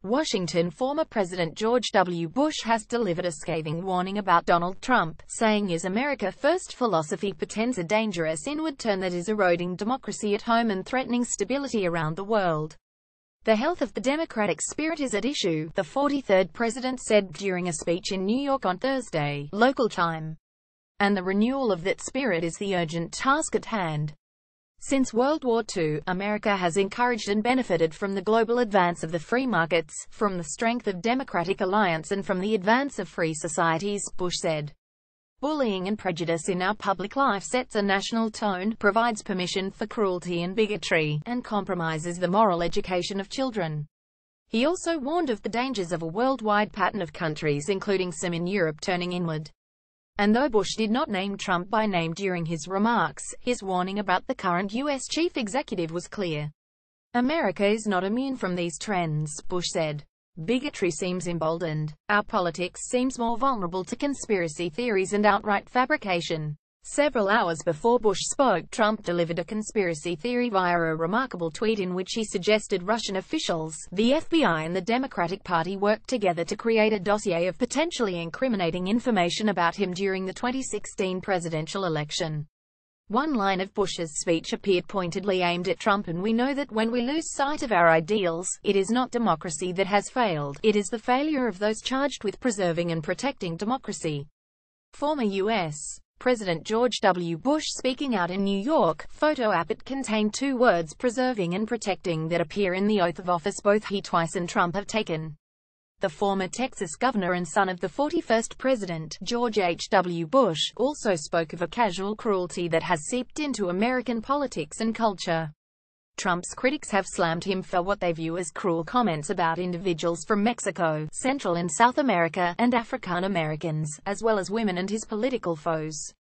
Washington. Former President George W. Bush has delivered a scathing warning about Donald Trump, saying his America First philosophy portends a dangerous inward turn that is eroding democracy at home and threatening stability around the world. The health of the democratic spirit is at issue, the 43rd president said during a speech in New York on Thursday, local time. And the renewal of that spirit is the urgent task at hand. Since World War II, America has encouraged and benefited from the global advance of the free markets, from the strength of democratic alliance and from the advance of free societies, Bush said. Bullying and prejudice in our public life sets a national tone, provides permission for cruelty and bigotry, and compromises the moral education of children. He also warned of the dangers of a worldwide pattern of countries, including some in Europe, turning inward. And though Bush did not name Trump by name during his remarks, his warning about the current U.S. chief executive was clear. America is not immune from these trends, Bush said. Bigotry seems emboldened. Our politics seems more vulnerable to conspiracy theories and outright fabrication. Several hours before Bush spoke, Trump delivered a conspiracy theory via a remarkable tweet in which he suggested Russian officials, the FBI and the Democratic Party worked together to create a dossier of potentially incriminating information about him during the 2016 presidential election. One line of Bush's speech appeared pointedly aimed at Trump, and we know that when we lose sight of our ideals, it is not democracy that has failed, it is the failure of those charged with preserving and protecting democracy. Former U.S. President George W. Bush speaking out in New York. Photo op. It contained two words, preserving and protecting, that appear in the oath of office both he twice and Trump have taken. The former Texas governor and son of the 41st president, George H. W. Bush, also spoke of a casual cruelty that has seeped into American politics and culture. Trump's critics have slammed him for what they view as cruel comments about individuals from Mexico, Central and South America, and African Americans, as well as women and his political foes.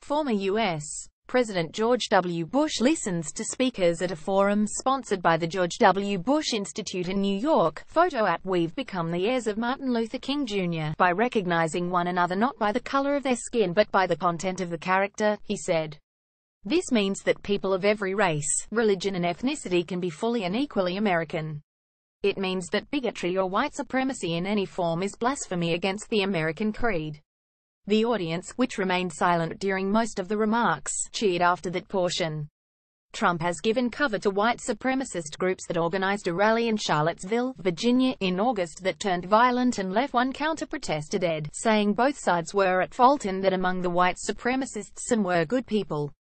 Former U.S. President George W. Bush listens to speakers at a forum sponsored by the George W. Bush Institute in New York. Photo op. We've become the heirs of Martin Luther King Jr. by recognizing one another not by the color of their skin but by the content of the character, he said. This means that people of every race, religion and ethnicity can be fully and equally American. It means that bigotry or white supremacy in any form is blasphemy against the American creed. The audience, which remained silent during most of the remarks, cheered after that portion. Trump has given cover to white supremacist groups that organized a rally in Charlottesville, Virginia, in August that turned violent and left one counter-protester dead, saying both sides were at fault and that among the white supremacists some were good people.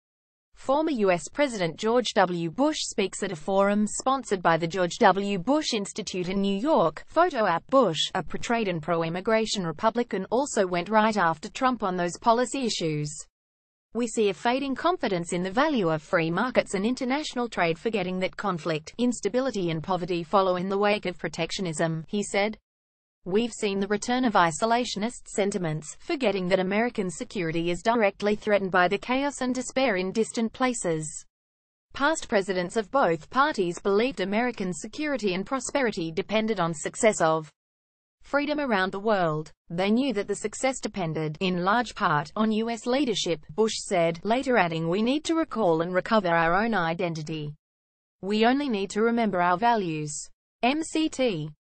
Former U.S. President George W. Bush speaks at a forum sponsored by the George W. Bush Institute in New York. Photo op. Bush, a portrayed and pro-immigration Republican, also went right after Trump on those policy issues. We see a fading confidence in the value of free markets and international trade, forgetting that conflict, instability and poverty follow in the wake of protectionism, he said. We've seen the return of isolationist sentiments, forgetting that American security is directly threatened by the chaos and despair in distant places. Past presidents of both parties believed American security and prosperity depended on success of freedom around the world. They knew that the success depended, in large part, on U.S. leadership, Bush said, later adding, we need to recall and recover our own identity. We only need to remember our values. MCT